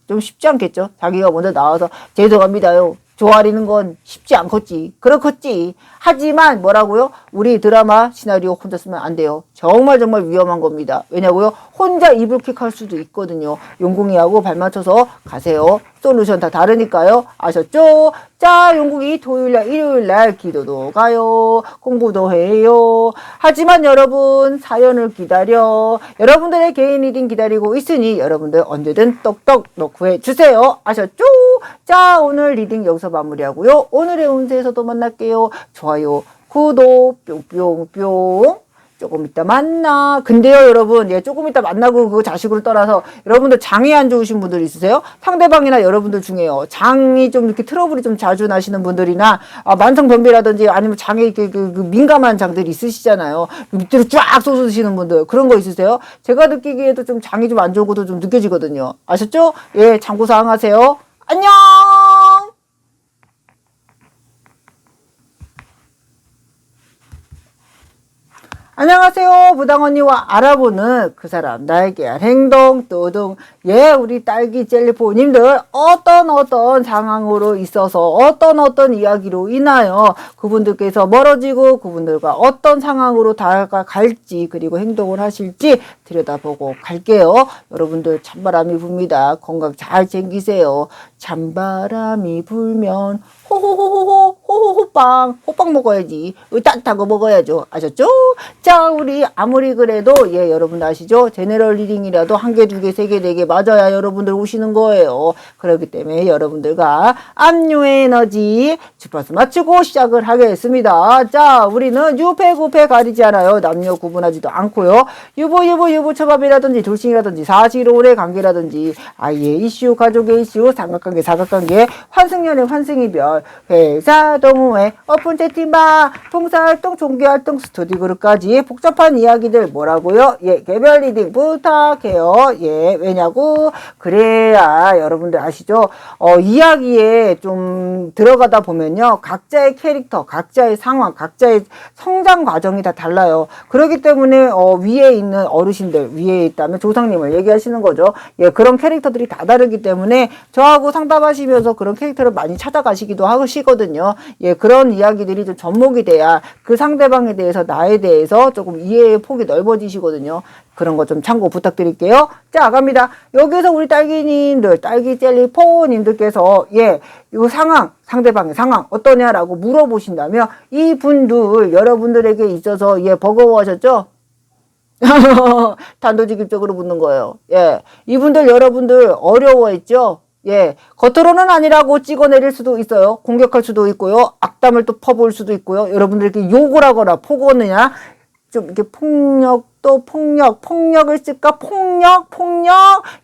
좀 쉽지 않겠죠. 자기가 먼저 나와서 죄송합니다요 조아리는 건 쉽지 않겠지. 그렇겠지. 하지만 뭐라고요? 우리 드라마 시나리오 혼자 쓰면 안 돼요. 정말 위험한 겁니다. 왜냐고요? 혼자 이불킥 할 수도 있거든요. 용궁이하고 발 맞춰서 가세요. 솔루션 다 다르니까요. 아셨죠? 자, 용궁이 토요일날 일요일날 기도도 가요. 공부도 해요. 하지만 여러분 사연을 기다려. 여러분들의 개인 리딩 기다리고 있으니 여러분들 언제든 똑똑 넣고 해주세요. 아셨죠? 자, 오늘 리딩 여기서 마무리하고요. 오늘의 운세에서도 만날게요. 좋아요, 구독, 뿅뿅뿅. 조금 이따 만나. 근데요, 여러분, 예, 조금 이따 만나고 그 자식으로 떠나서 여러분들 장이 안 좋으신 분들 있으세요? 상대방이나 여러분들 중에요. 장이 좀 이렇게 트러블이 좀 자주 나시는 분들이나 만성변비라든지 아니면 장에 이렇게 그 민감한 장들이 있으시잖아요. 밑으로 쫙 쏟으시는 분들 그런 거 있으세요? 제가 느끼기에도 좀 장이 좀 안 좋은 것도 좀 느껴지거든요. 아셨죠? 예, 참고사항 하세요. 안녕! 안녕하세요. 부당 언니와 알아보는 그 사람 나에게 할 행동 또등 예 우리 딸기 젤리포님들 어떤 상황으로 있어서 어떤 이야기로 인하여 그분들께서 멀어지고 그분들과 어떤 상황으로 다가갈지 그리고 행동을 하실지 들여다보고 갈게요. 여러분들 찬바람이 붑니다. 건강 잘 챙기세요. 찬바람이 불면 호빵 먹어야지. 따뜻한 거 먹어야죠. 아셨죠? 자, 우리 아무리 그래도 예 여러분 아시죠? 제네럴 리딩이라도 한 개, 두 개, 세 개, 네 개 맞아야 여러분들 오시는 거예요. 그렇기 때문에 여러분들과 압류 에너지 주파수 맞추고 시작을 하겠습니다. 자, 우리는 유패 구패 가리지 않아요. 남녀 구분하지도 않고요. 유부 초밥이라든지 돌싱이라든지 사실 오래 관계라든지 아이의 이슈, 가족의 이슈, 삼각관계, 사각관계, 환승연애, 환승이별, 회사 동호회, 오픈 채팅방, 봉사활동, 종교활동, 스터디 그룹까지 복잡한 이야기들 뭐라고요? 예, 개별 리딩 부탁해요. 예, 왜냐고? 그래야 여러분들 아시죠? 이야기에 좀 들어가다 보면요. 각자의 캐릭터, 각자의 상황, 각자의 성장 과정이 다 달라요. 그렇기 때문에 위에 있는 어르신들, 위에 있다면 조상님을 얘기하시는 거죠. 예, 그런 캐릭터들이 다 다르기 때문에 저하고 상담하시면서 그런 캐릭터를 많이 찾아가시기도 하시거든요. 예, 그런 이야기들이 좀 접목이 돼야 그 상대방에 대해서 나에 대해서 조금 이해의 폭이 넓어지시거든요. 그런 거 좀 참고 부탁드릴게요. 자, 갑니다. 여기서 우리 딸기님들, 딸기 젤리 포님들께서 예, 이 상황, 상대방의 상황 어떠냐라고 물어보신다면 이분들 여러분들에게 있어서 예, 버거워하셨죠? 단도직입적으로 묻는 거예요. 예, 이분들 여러분들 어려워했죠? 예, 겉으로는 아니라고 찍어내릴 수도 있어요. 공격할 수도 있고요. 악담을 또 퍼부을 수도 있고요. 여러분들에게 욕을 하거나 포거느냐 좀 이렇게 폭력을 쓸까? 폭력?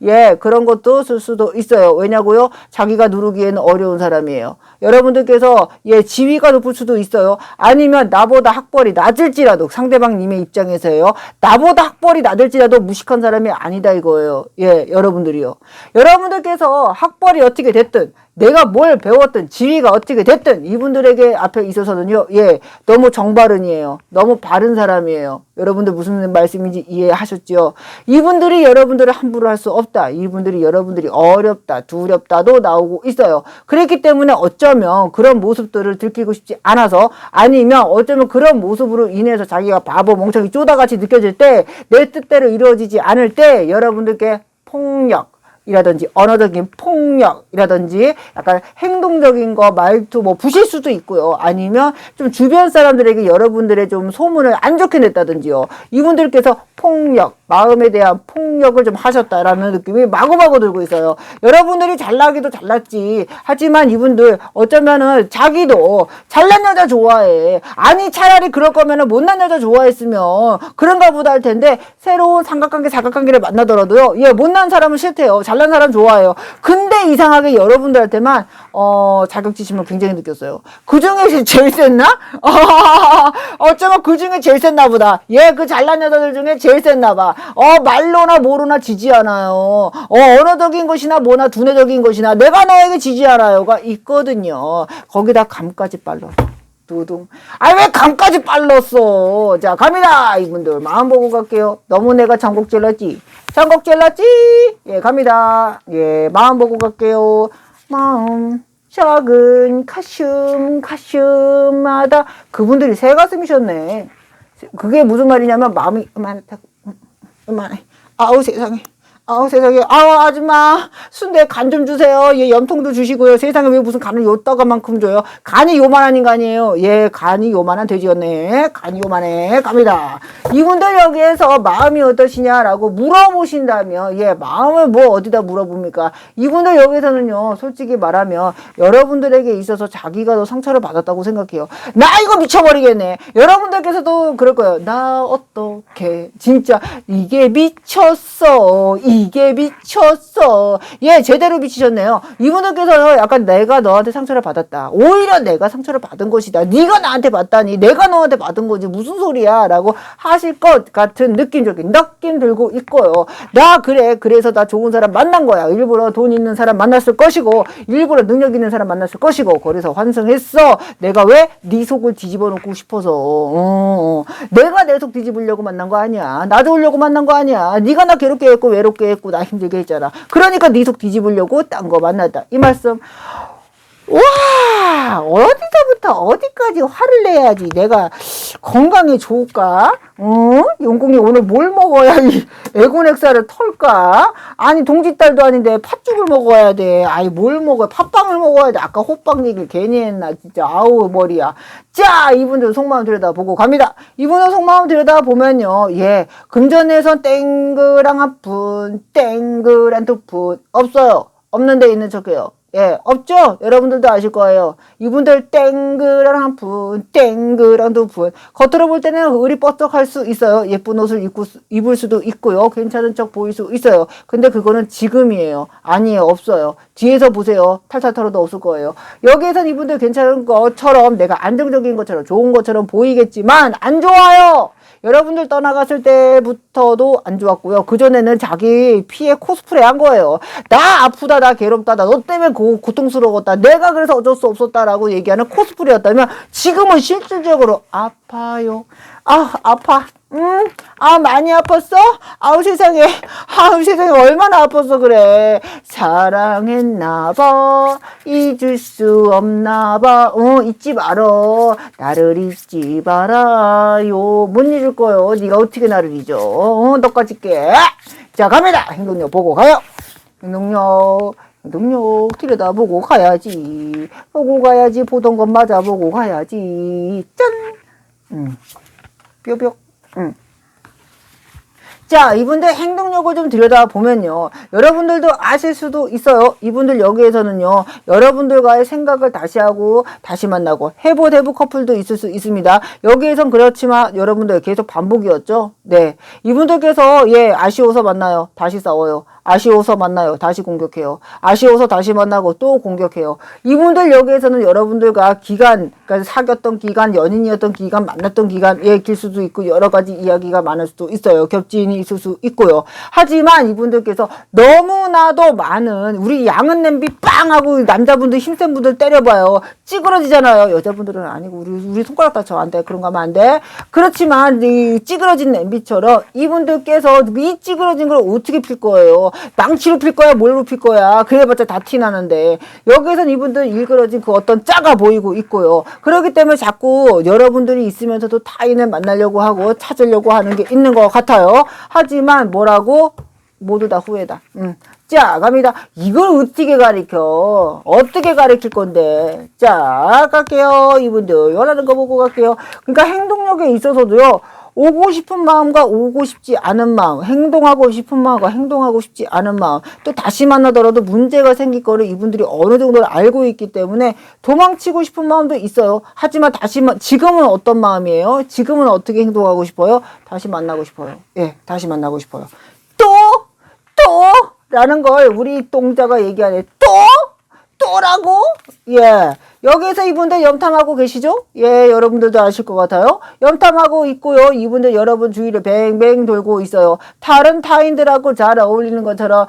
예, 그런 것도 쓸 수도 있어요. 왜냐고요? 자기가 누르기에는 어려운 사람이에요. 여러분들께서, 예, 지위가 높을 수도 있어요. 아니면 나보다 학벌이 낮을지라도, 상대방님의 입장에서요. 나보다 학벌이 낮을지라도 무식한 사람이 아니다 이거예요. 예, 여러분들이요. 여러분들께서 학벌이 어떻게 됐든, 내가 뭘 배웠든 지위가 어떻게 됐든 이분들에게 앞에 있어서는요. 예, 너무 정바른이에요. 너무 바른 사람이에요. 여러분들 무슨 말씀인지 이해하셨죠? 이분들이 여러분들을 함부로 할 수 없다. 이분들이 여러분들이 어렵다, 두렵다도 나오고 있어요. 그렇기 때문에 어쩌면 그런 모습들을 들키고 싶지 않아서 아니면 어쩌면 그런 모습으로 인해서 자기가 바보, 멍청이, 쪼다같이 느껴질 때 내 뜻대로 이루어지지 않을 때 여러분들께 폭력 이라든지 언어적인 폭력이라든지 약간 행동적인 거 말투 뭐 부실 수도 있고요. 아니면 좀 주변 사람들에게 여러분들의 좀 소문을 안 좋게 냈다든지요. 이분들께서 폭력, 마음에 대한 폭력을 좀 하셨다라는 느낌이 마구마구 들고 있어요. 여러분들이 잘나기도 잘났지. 하지만 이분들 어쩌면은 자기도 잘난 여자 좋아해. 아니 차라리 그럴 거면은 못난 여자 좋아했으면 그런가 보다 할 텐데 새로운 삼각관계, 사각관계를 만나더라도요. 예, 못난 사람은 싫대요. 잘난 사람 좋아해요. 근데 이상하게 여러분들한테만 자격지심을 굉장히 느꼈어요. 그 중에 제일 셌나? 어쩌면 그 중에 제일 셌나 보다. 예, 그 잘난 여자들 중에 제일 셌나 봐. 말로나 뭐로나 지지 않아요. 언어적인 것이나 뭐나 두뇌적인 것이나 내가 너에게 지지 않아요가 있거든요. 거기다 감까지 빨라. 두둥. 왜 감까지 빨랐어? 자, 갑니다. 이분들 마음 보고 갈게요. 너무 내가 장곡 찔렀지? 예, 갑니다. 예, 마음 보고 갈게요. 마음 작은 가슴마다 그분들이 새 가슴이셨네. 그게 무슨 말이냐면 마음이 이만해. 아우 세상에. 세상에. 아줌마, 순대 간 좀 주세요. 예, 염통도 주시고요. 세상에 왜 무슨 간을 요따가만큼 줘요? 간이 요만한 인간이에요. 예, 간이 요만한 돼지였네. 간이 요만해. 갑니다. 이분들 여기에서 마음이 어떠시냐라고 물어보신다면, 예, 마음을 뭐 어디다 물어봅니까? 이분들 여기서는요, 솔직히 말하면, 여러분들에게 있어서 자기가 더 상처를 받았다고 생각해요. 나 이거 미쳐버리겠네. 여러분들께서도 그럴 거예요. 나 어떡해. 진짜, 이게 미쳤어. 이게 미쳤어. 예, 제대로 미치셨네요. 이분들께서는 약간 내가 너한테 상처를 받았다. 오히려 내가 상처를 받은 것이다. 네가 나한테 받다니 내가 너한테 받은 거지 무슨 소리야 라고 하실 것 같은 느낌 들고 있고요. 나 그래. 그래서 나 좋은 사람 만난 거야. 일부러 돈 있는 사람 만났을 것이고 일부러 능력 있는 사람 만났을 것이고 그래서 환승했어. 내가 왜? 네 속을 뒤집어 놓고 싶어서. 내가 내 속 뒤집으려고 만난 거 아니야. 나 좋으려고 만난 거 아니야. 네가 나 괴롭게 했고 외롭게 했고 나 힘들게 했잖아. 그러니까 네 속 뒤집으려고 딴 거 만났다. 이 말씀. 와, 어디서부터 어디까지 화를 내야지 내가 건강에 좋을까? 용궁이 오늘 뭘 먹어야 이 애곤액살을 털까? 아니 동짓달도 아닌데 팥죽을 먹어야 돼. 아이 뭘 먹어? 팥빵을 먹어야 돼. 아까 호빵 얘기를 괜히 했나 진짜. 아우 머리야. 자, 이분들 속마음 들여다보고 갑니다. 이분들 속마음 들여다보면요. 예, 금전에선 땡그랑 한 푼, 땡그랑 두 푼 없어요. 없는 데 있는 척해요. 예, 없죠? 여러분들도 아실 거예요. 이분들 땡그랑 한 푼, 땡그랑 두 푼. 겉으로 볼 때는 의리 뻗쩍할 수 있어요. 예쁜 옷을 입을 수도 있고요. 괜찮은 척 보일 수 있어요. 근데 그거는 지금이에요. 아니에요. 없어요. 뒤에서 보세요. 탈탈 털어도 없을 거예요. 여기에선 이분들 괜찮은 것처럼 내가 안정적인 것처럼 좋은 것처럼 보이겠지만 안 좋아요. 여러분들 떠나갔을 때부터도 안 좋았고요. 그전에는 자기 피해 코스프레 한 거예요. 나 아프다, 나 괴롭다, 나 너 때문에 고통스러웠다. 내가 그래서 어쩔 수 없었다라고 얘기하는 코스프레였다면 지금은 실질적으로 아파요. 아파. 많이 아팠어? 아우 세상에 얼마나 아팠어 그래. 사랑했나봐 잊을 수 없나봐. 잊지 말어. 나를 잊지 말아요. 못 잊을 거요. 네가 어떻게 나를 잊어? 너까지 깨. 자 갑니다. 행동력 보고 가요. 행동력 들여다보고 가야지. 보고 가야지. 보던 것 맞아보고 가야지. 짠. 뿅뿅. 자, 이분들 행동력을 좀 들여다보면요. 여러분들도 아실 수도 있어요. 이분들 여기에서는요. 여러분들과의 생각을 다시 하고 다시 만나고 해보 커플도 있을 수 있습니다. 여기에선 그렇지만 여러분들 계속 반복이었죠. 네. 이분들께서 아쉬워서 만나요. 다시 싸워요. 아쉬워서 만나요. 다시 공격해요. 아쉬워서 다시 만나고 또 공격해요. 이분들 여기에서는 여러분들과 기간, 그러니까 사귀었던 기간, 연인이었던 기간, 만났던 기간, 길 수도 있고 여러 가지 이야기가 많을 수도 있어요. 겹지인이 있을 수 있고요. 하지만 이분들께서 너무나도 많은 우리 양은 냄비 빵 하고 남자분들 힘센 분들 때려봐요. 찌그러지잖아요. 여자분들은 아니고 우리 손가락 다쳐 안 돼. 그런 거 하면 안 돼. 그렇지만 이 찌그러진 냄비처럼 이분들께서 이 찌그러진 걸 어떻게 필 거예요? 망치로 필 거야? 뭘로 필 거야? 그래봤자 다 티나는데 여기에선 이분들 일그러진 그 어떤 짜가 보이고 있고요. 그렇기 때문에 자꾸 여러분들이 있으면서도 타인을 만나려고 하고 찾으려고 하는 게 있는 것 같아요. 하지만 뭐라고? 모두 다 후회다. 자, 갑니다. 이걸 어떻게 가르쳐? 어떻게 가르칠 건데? 자, 갈게요. 이분들 원하는 거 보고 갈게요. 그러니까 행동력에 있어서도요. 오고 싶은 마음과 오고 싶지 않은 마음, 행동하고 싶은 마음과 행동하고 싶지 않은 마음, 또 다시 만나더라도 문제가 생길 거를 이분들이 어느 정도를 알고 있기 때문에 도망치고 싶은 마음도 있어요. 하지만 지금은 어떤 마음이에요? 지금은 어떻게 행동하고 싶어요? 다시 만나고 싶어요. 예, 다시 만나고 싶어요. 또 라는 걸 우리 똥자가 얘기하네. 또라고? 예. 여기서 이분들 염탐하고 계시죠? 예, 여러분들도 아실 것 같아요. 염탐하고 있고요. 이분들 여러분 주위를 뱅뱅 돌고 있어요. 다른 타인들하고 잘 어울리는 것처럼,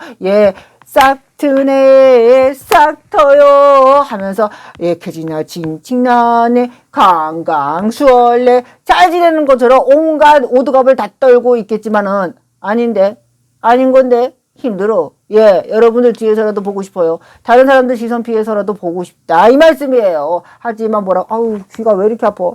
싹 트네, 싹 터요 하면서, 캐지나 칭칭나네, 강강수월래, 잘 지내는 것처럼 온갖 오두갑을 다 떨고 있겠지만은, 아닌 건데, 힘들어. 여러분들 뒤에서라도 보고 싶어요. 다른 사람들 시선 피해서라도 보고 싶다. 이 말씀이에요. 하지만 귀가 왜 이렇게 아파?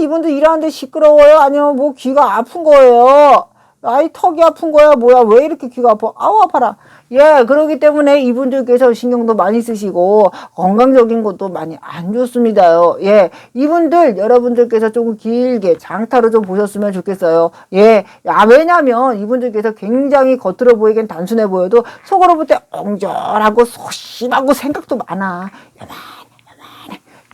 이분들 일하는데 시끄러워요? 아니면 뭐 귀가 아픈 거예요? 아이, 턱이 아픈 거야? 뭐야? 왜 이렇게 귀가 아파? 아우, 아파라. 예, 그러기 때문에 이분들께서 신경도 많이 쓰시고 건강적인 것도 많이 안 좋습니다요. 예, 이분들 여러분들께서 조금 길게 장타로 좀 보셨으면 좋겠어요. 예, 왜냐면 이분들께서 굉장히 겉으로 보이긴 단순해 보여도 속으로 볼 때 엉절하고 소심하고 생각도 많아.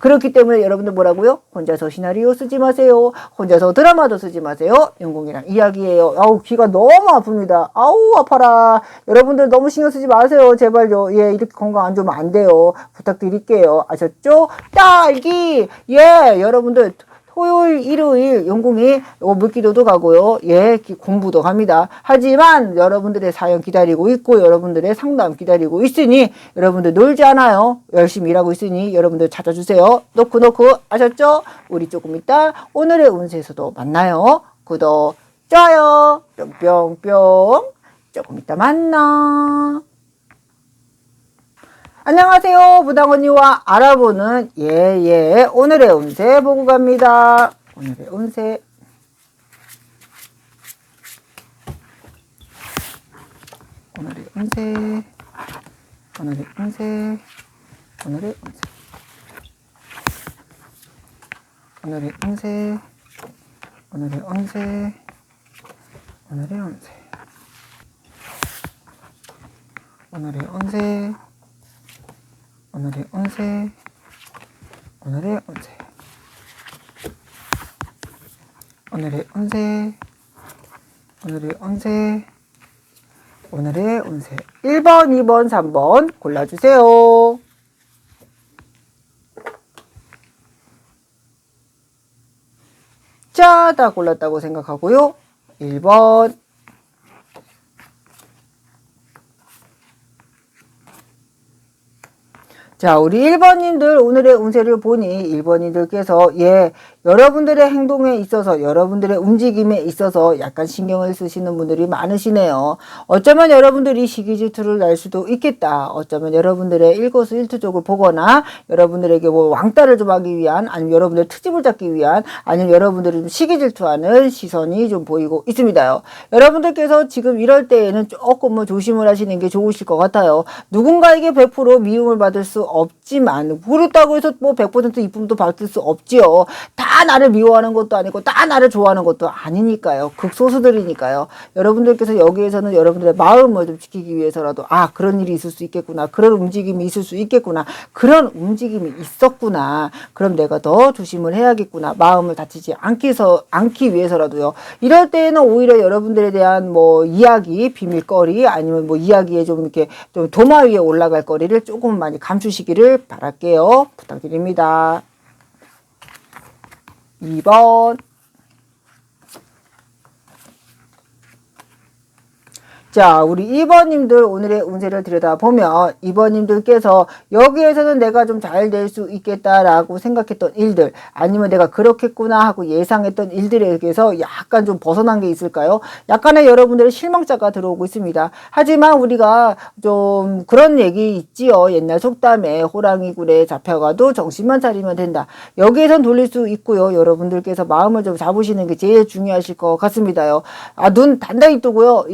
그렇기 때문에 여러분들 뭐라고요? 혼자서 시나리오 쓰지 마세요. 혼자서 드라마도 쓰지 마세요. 영공이랑 이야기예요. 아우, 귀가 너무 아픕니다. 아우, 아파라. 여러분들 너무 신경 쓰지 마세요. 제발요. 예, 이렇게 건강 안 좋으면 안 돼요. 부탁드릴게요. 아셨죠? 딸기. 예, 여러분들 토요일, 일요일 영공이 물기도도 가고요. 예, 공부도 갑니다. 하지만 여러분들의 사연 기다리고 있고 여러분들의 상담 기다리고 있으니 여러분들 놀지 않아요. 열심히 일하고 있으니 여러분들 찾아주세요. 놓고 아셨죠? 우리 조금 이따 오늘의 운세에서도 만나요. 구독, 좋아요, 뿅뿅뿅. 조금 이따 만나. 안녕하세요. 무당 언니와 알아보는 오늘의 운세 보고 갑니다. 오늘의 운세. 오늘의 운세. 오늘의 운세. 오늘의 운세. 오늘의 운세. 오늘의 운세. 오늘의 운세. 오늘의 운세. 오늘의 운세, 오늘의 운세, 오늘의 운세, 오늘의 운세, 오늘의 운세. 1번, 2번, 3번 골라주세요. 자, 다 골랐다고 생각하고요. 1번. 자, 우리 1번님들 오늘의 운세를 보니 1번님들께서 여러분들의 행동에 있어서 여러분들의 움직임에 있어서 약간 신경을 쓰시는 분들이 많으시네요. 어쩌면 여러분들이 시기 질투를 날 수도 있겠다. 어쩌면 여러분들의 일거수일투족을 보거나 여러분들에게 뭐 왕따를 좀 하기 위한 아니면 여러분들 트집을 잡기 위한 아니면 여러분들이 좀 시기 질투하는 시선이 좀 보이고 있습니다요. 여러분들께서 지금 이럴 때에는 조금 조심을 하시는 게 좋으실 것 같아요. 누군가에게 100% 미움을 받을 수 없지만 그렇다고 해서 뭐 100% 이쁨도 받을 수 없지요. 다 나를 미워하는 것도 아니고 다 나를 좋아하는 것도 아니니까요. 극소수들이니까요. 여러분들께서 여기에서는 여러분들의 마음을 좀 지키기 위해서라도 그런 일이 있을 수 있겠구나. 그런 움직임이 있을 수 있겠구나. 그런 움직임이 있었구나. 그럼 내가 더 조심을 해야겠구나. 마음을 다치지 않기 위해서라도요. 이럴 때에는 오히려 여러분들에 대한 뭐 이야기, 비밀거리 아니면 뭐 이야기에 좀 이렇게 좀 도마 위에 올라갈 거리를 조금 많이 감추시기를 바랄게요. 부탁드립니다. 2번. 자, 우리 2번님들 오늘의 운세를 들여다보면 2번님들께서 여기에서는 내가 좀 잘 될 수 있겠다라고 생각했던 일들 아니면 내가 그렇겠구나 하고 예상했던 일들에게서 약간 좀 벗어난 게 있을까요? 약간의 여러분들의 실망자가 들어오고 있습니다. 하지만 우리가 좀 그런 얘기 있지요. 옛날 속담에 호랑이 굴에 잡혀가도 정신만 차리면 된다. 여기에선 돌릴 수 있고요. 여러분들께서 마음을 좀 잡으시는 게 제일 중요하실 것 같습니다요. 눈 단단히 뜨고요.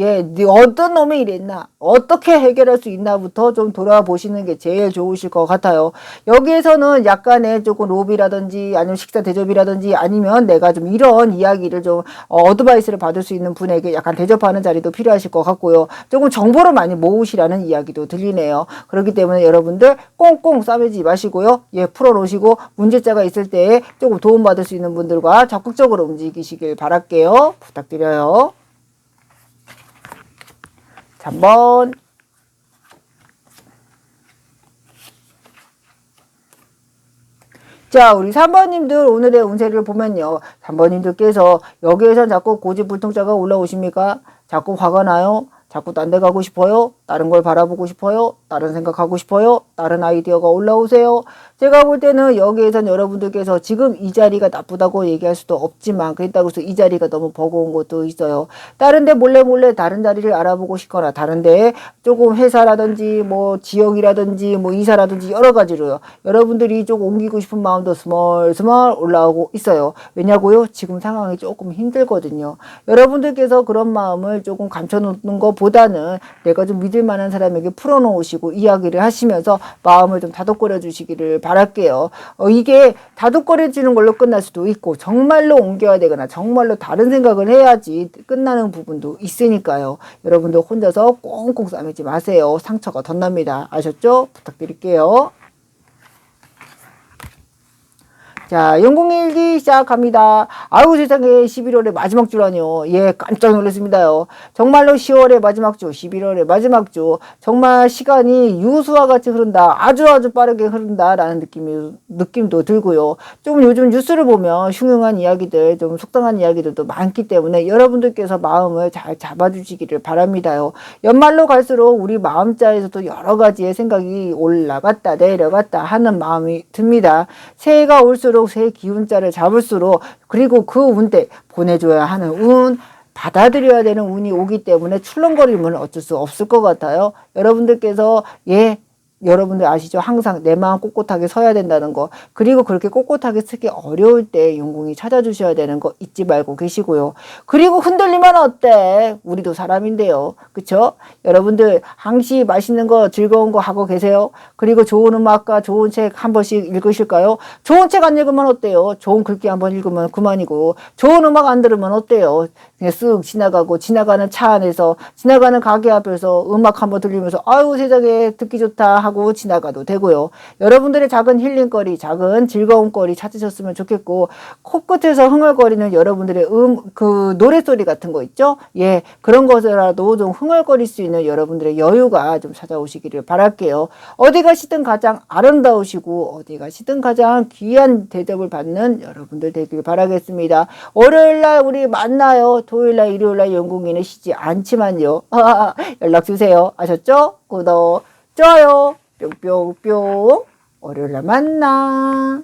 어떤 놈이 이랬나 어떻게 해결할 수 있나부터 좀 돌아보시는 게 제일 좋으실 것 같아요. 여기에서는 약간의 조금 로비라든지 아니면 식사 대접이라든지 아니면 내가 좀 이런 이야기를 좀 어드바이스를 받을 수 있는 분에게 약간 대접하는 자리도 필요하실 것 같고요. 조금 정보를 많이 모으시라는 이야기도 들리네요. 그렇기 때문에 여러분들 꽁꽁 싸매지 마시고요. 풀어놓으시고 문제자가 있을 때 조금 도움받을 수 있는 분들과 적극적으로 움직이시길 바랄게요. 부탁드려요. 3번. 자, 우리 3번님들 오늘의 운세를 보면요. 3번님들께서 여기에선 자꾸 고집불통자가 올라오십니까? 자꾸 화가 나요? 자꾸 딴 데 가고 싶어요? 다른 걸 바라보고 싶어요? 다른 생각하고 싶어요? 다른 아이디어가 올라오세요? 제가 볼 때는 여기에선 여러분들께서 지금 이 자리가 나쁘다고 얘기할 수도 없지만 그렇다고 해서 이 자리가 너무 버거운 것도 있어요. 다른데 몰래 다른 자리를 알아보고 싶거나 다른데 조금 회사라든지 뭐 지역이라든지 뭐 이사라든지 여러 가지로요. 여러분들이 좀 옮기고 싶은 마음도 스멀스멀 올라오고 있어요. 왜냐고요? 지금 상황이 조금 힘들거든요. 여러분들께서 그런 마음을 조금 감춰놓는 것보다는 내가 좀 믿을 만한 사람에게 풀어놓으시고 이야기를 하시면서 마음을 좀 다독거려 주시기를 바랄게요. 이게 다독거려지는 걸로 끝날 수도 있고 정말로 옮겨야 되거나 정말로 다른 생각을 해야지 끝나는 부분도 있으니까요. 여러분들 혼자서 꽁꽁 싸매지 마세요. 상처가 덧납니다. 아셨죠? 부탁드릴게요. 자, 영공일기 시작합니다. 아이고 세상에 11월의 마지막 주라뇨. 예, 깜짝 놀랐습니다요. 정말로 10월의 마지막 주, 11월의 마지막 주. 정말 시간이 유수와 같이 흐른다. 아주 빠르게 흐른다라는 느낌도 들고요. 좀 요즘 뉴스를 보면 흉흉한 이야기들, 좀 속상한 이야기들도 많기 때문에 여러분들께서 마음을 잘 잡아주시기를 바랍니다요. 연말로 갈수록 우리 마음자에서도 여러 가지의 생각이 올라갔다 내려갔다 하는 마음이 듭니다. 새해가 올수록 새 기운자를 잡을수록 그리고 그 운대 보내줘야 하는 운 받아들여야 되는 운이 오기 때문에 출렁거림은 어쩔 수 없을 것 같아요. 여러분들께서 여러분들 아시죠? 항상 내 마음 꼿꼿하게 서야 된다는 거. 그리고 그렇게 꼿꼿하게 서기 어려울 때 용궁이 찾아주셔야 되는 거 잊지 말고 계시고요. 그리고 흔들리면 어때? 우리도 사람인데요. 그쵸? 여러분들 항시 맛있는 거 즐거운 거 하고 계세요? 그리고 좋은 음악과 좋은 책 한 번씩 읽으실까요? 좋은 책 안 읽으면 어때요? 좋은 글귀 한 번 읽으면 그만이고 좋은 음악 안 들으면 어때요? 그냥 쓱 지나가고 지나가는 차 안에서 지나가는 가게 앞에서 음악 한 번 들리면서 아유 세상에 듣기 좋다 하고 지나가도 되고요. 여러분들의 작은 힐링거리, 작은 즐거움거리 찾으셨으면 좋겠고 코끝에서 흥얼거리는 여러분들의 그 노래소리 같은 거 있죠? 예, 그런 것이라도 좀 흥얼거릴 수 있는 여러분들의 여유가 좀 찾아오시기를 바랄게요. 어디 가시든 가장 아름다우시고 어디 가시든 가장 귀한 대접을 받는 여러분들 되길 바라겠습니다. 월요일날 우리 만나요. 토요일날 일요일날 영궁이는 쉬지 않지만요. 연락 주세요. 아셨죠? 구독, 좋아요, 뿅뿅뿅. 월요일날 만나.